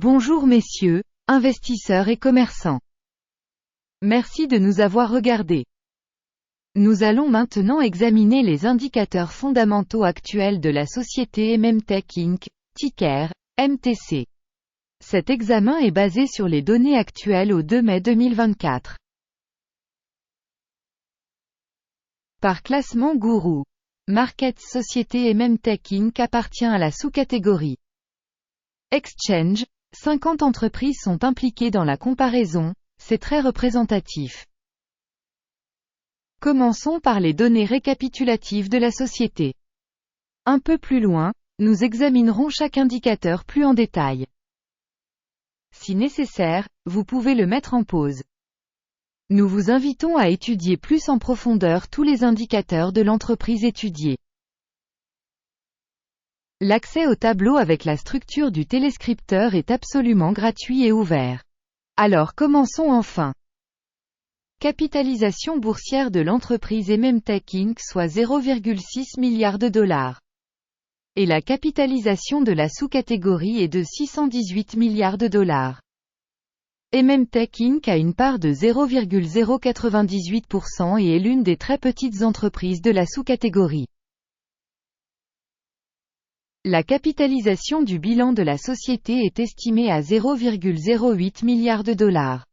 Bonjour messieurs, investisseurs et commerçants. Merci de nous avoir regardés. Nous allons maintenant examiner les indicateurs fondamentaux actuels de la société MMTech Inc., ticker MTC. Cet examen est basé sur les données actuelles au 2 mai 2024. Par classement Guru Market, société MMTech Inc. appartient à la sous-catégorie Exchange. 50 entreprises sont impliquées dans la comparaison, c'est très représentatif. Commençons par les données récapitulatives de la société. Un peu plus loin, nous examinerons chaque indicateur plus en détail. Si nécessaire, vous pouvez le mettre en pause. Nous vous invitons à étudier plus en profondeur tous les indicateurs de l'entreprise étudiée. L'accès au tableau avec la structure du téléscripteur est absolument gratuit et ouvert. Alors commençons enfin. Capitalisation boursière de l'entreprise MMTech Inc. soit 0,6 milliard de dollars. Et la capitalisation de la sous-catégorie est de 618 milliards de dollars. MMTech Inc. a une part de 0,098% et est l'une des très petites entreprises de la sous-catégorie. La capitalisation du bilan de la société est estimée à 0,08 milliard de dollars.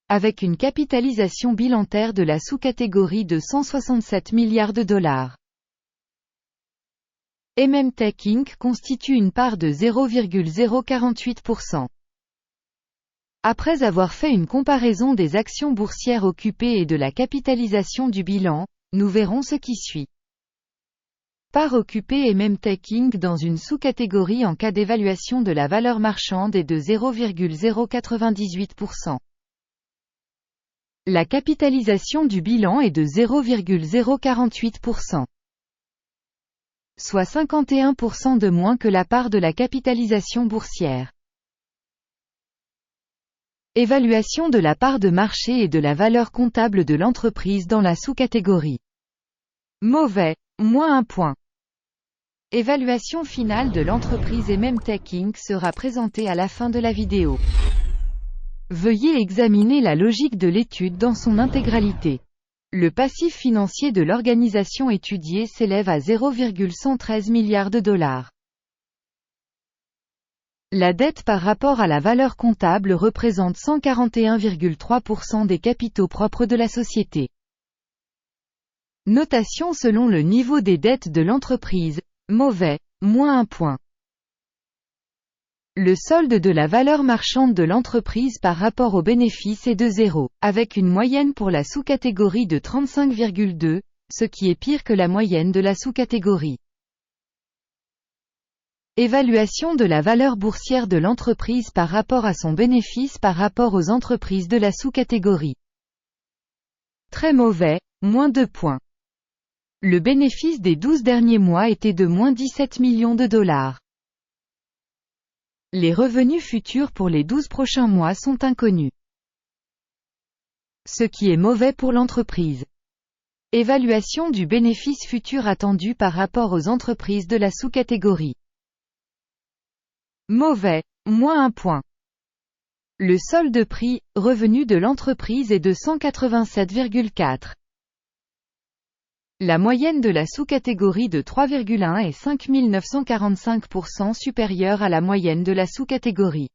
Avec une capitalisation bilantaire de la sous-catégorie de 167 milliards de dollars. MMTech Inc. constitue une part de 0,048%. Après avoir fait une comparaison des actions boursières occupées et de la capitalisation du bilan, nous verrons ce qui suit. Part occupée MMTech Inc. dans une sous-catégorie en cas d'évaluation de la valeur marchande est de 0,098%. La capitalisation du bilan est de 0,048%. Soit 51% de moins que la part de la capitalisation boursière. Évaluation de la part de marché et de la valeur comptable de l'entreprise dans la sous-catégorie. Mauvais, moins 1 point. Évaluation finale de l'entreprise MMTech Inc. sera présentée à la fin de la vidéo. Veuillez examiner la logique de l'étude dans son intégralité. Le passif financier de l'organisation étudiée s'élève à 0,113 milliards de dollars. La dette par rapport à la valeur comptable représente 141,3% des capitaux propres de la société. Notation selon le niveau des dettes de l'entreprise. Mauvais, moins 1 point. Le solde de la valeur marchande de l'entreprise par rapport au bénéfice est de 0, avec une moyenne pour la sous-catégorie de 35,2, ce qui est pire que la moyenne de la sous-catégorie. Évaluation de la valeur boursière de l'entreprise par rapport à son bénéfice par rapport aux entreprises de la sous-catégorie. Très mauvais, moins 2 points. Le bénéfice des 12 derniers mois était de moins 17 millions de dollars. Les revenus futurs pour les 12 prochains mois sont inconnus. Ce qui est mauvais pour l'entreprise. Évaluation du bénéfice futur attendu par rapport aux entreprises de la sous-catégorie. Mauvais, moins 1 point. Le solde prix, revenu de l'entreprise est de 187,4. La moyenne de la sous-catégorie de 3,1 est 5945% supérieure à la moyenne de la sous-catégorie.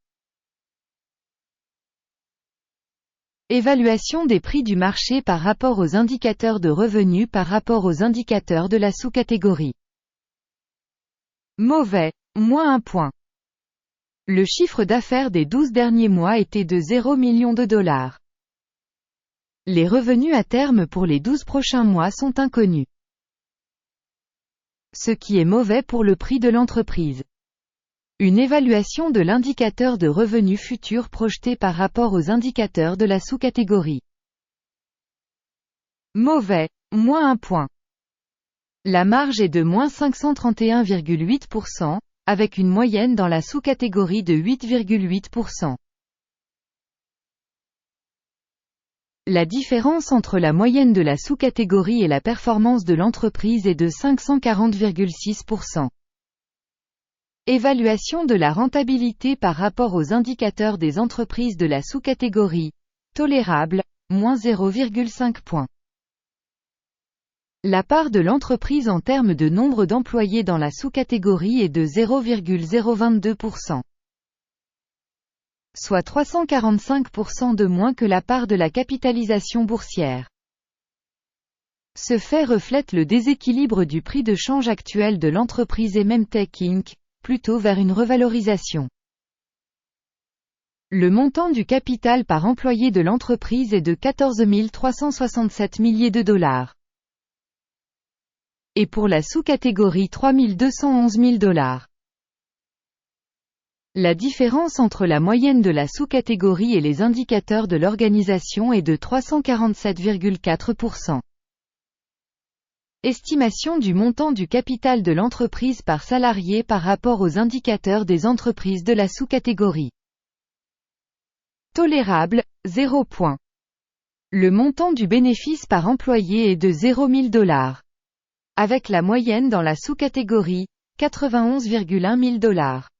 Évaluation des prix du marché par rapport aux indicateurs de revenus par rapport aux indicateurs de la sous-catégorie. Mauvais, moins 1 point. Le chiffre d'affaires des 12 derniers mois était de 0 million de dollars. Les revenus à terme pour les 12 prochains mois sont inconnus. Ce qui est mauvais pour le prix de l'entreprise. Une évaluation de l'indicateur de revenus futurs projeté par rapport aux indicateurs de la sous-catégorie. Mauvais, moins 1 point. La marge est de moins 531,8%, avec une moyenne dans la sous-catégorie de 8,8%. La différence entre la moyenne de la sous-catégorie et la performance de l'entreprise est de 540,6%. Évaluation de la rentabilité par rapport aux indicateurs des entreprises de la sous-catégorie tolérable, moins 0,5 points. La part de l'entreprise en termes de nombre d'employés dans la sous-catégorie est de 0,022%. Soit 345% de moins que la part de la capitalisation boursière. Ce fait reflète le déséquilibre du prix de change actuel de l'entreprise Ememtech Inc., plutôt vers une revalorisation. Le montant du capital par employé de l'entreprise est de 14 367 milliers de dollars. Et pour la sous-catégorie 3 211 000 dollars. La différence entre la moyenne de la sous-catégorie et les indicateurs de l'organisation est de 347,4%. Estimation du montant du capital de l'entreprise par salarié par rapport aux indicateurs des entreprises de la sous-catégorie tolérable, 0 points. Le montant du bénéfice par employé est de 0 000 dollars. Avec la moyenne dans la sous-catégorie, 91,1 000 dollars.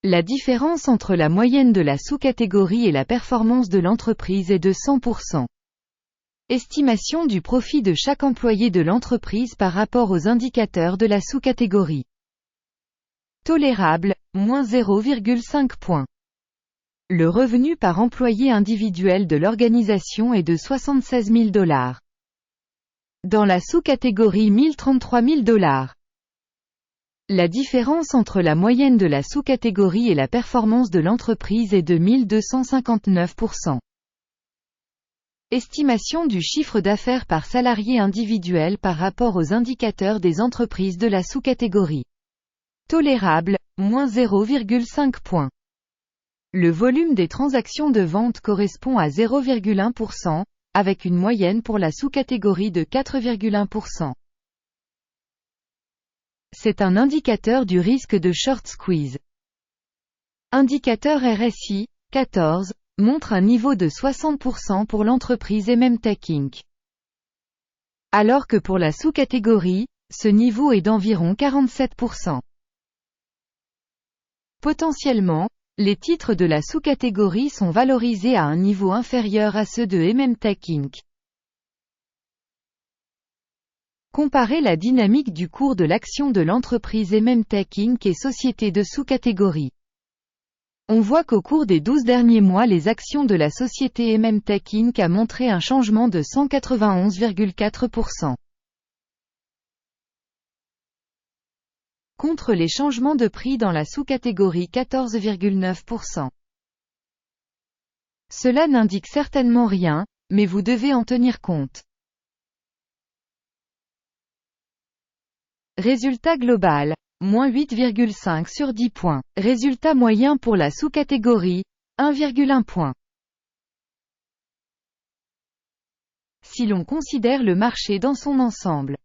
La différence entre la moyenne de la sous-catégorie et la performance de l'entreprise est de 100%. Estimation du profit de chaque employé de l'entreprise par rapport aux indicateurs de la sous-catégorie tolérable, moins 0,5 points. Le revenu par employé individuel de l'organisation est de 76 000 dollars. Dans la sous-catégorie 1033 000 dollars. La différence entre la moyenne de la sous-catégorie et la performance de l'entreprise est de 1259%. Estimation du chiffre d'affaires par salarié individuel par rapport aux indicateurs des entreprises de la sous-catégorie tolérable, moins 0,5 points. Le volume des transactions de vente correspond à 0,1%, avec une moyenne pour la sous-catégorie de 4,1%. C'est un indicateur du risque de short squeeze. Indicateur RSI, 14, montre un niveau de 60% pour l'entreprise Ememtech Inc. Alors que pour la sous-catégorie, ce niveau est d'environ 47%. Potentiellement, les titres de la sous-catégorie sont valorisés à un niveau inférieur à ceux de Ememtech Inc. Comparez la dynamique du cours de l'action de l'entreprise Ememtech Inc. et sociétés de sous-catégorie. On voit qu'au cours des 12 derniers mois les actions de la société Ememtech Inc. a montré un changement de 191,4%. Contre les changements de prix dans la sous-catégorie 14,9%. Cela n'indique certainement rien, mais vous devez en tenir compte. Résultat global, moins 8,5 sur 10 points. Résultat moyen pour la sous-catégorie, 1,1 point. Si l'on considère le marché dans son ensemble.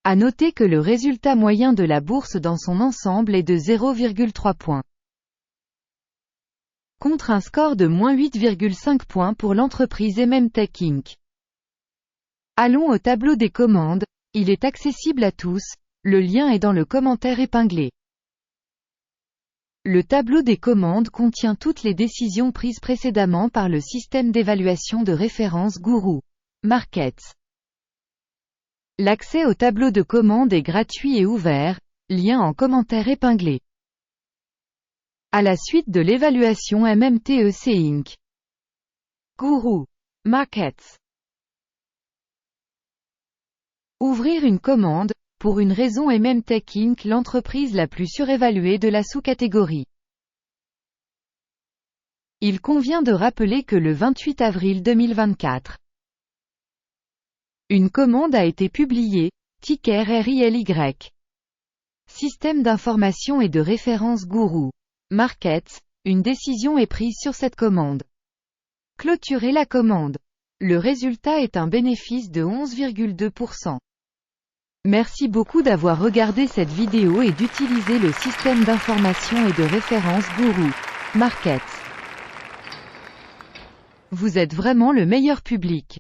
À noter que le résultat moyen de la bourse dans son ensemble est de 0,3 points. Contre un score de moins 8,5 points pour l'entreprise Ememtech Inc. Allons au tableau des commandes, il est accessible à tous, le lien est dans le commentaire épinglé. Le tableau des commandes contient toutes les décisions prises précédemment par le système d'évaluation de référence Guru Markets. L'accès au tableau de commande est gratuit et ouvert, lien en commentaire épinglé. À la suite de l'évaluation Ememtech Inc. Guru Markets. Ouvrir une commande, pour une raison Ememtech Inc. l'entreprise la plus surévaluée de la sous-catégorie. Il convient de rappeler que le 28 avril 2024, une commande a été publiée, ticker RILY. Système d'information et de référence Guru Markets, une décision est prise sur cette commande. Clôturer la commande. Le résultat est un bénéfice de 11,2%. Merci beaucoup d'avoir regardé cette vidéo et d'utiliser le système d'information et de référence Guru Markets. Vous êtes vraiment le meilleur public.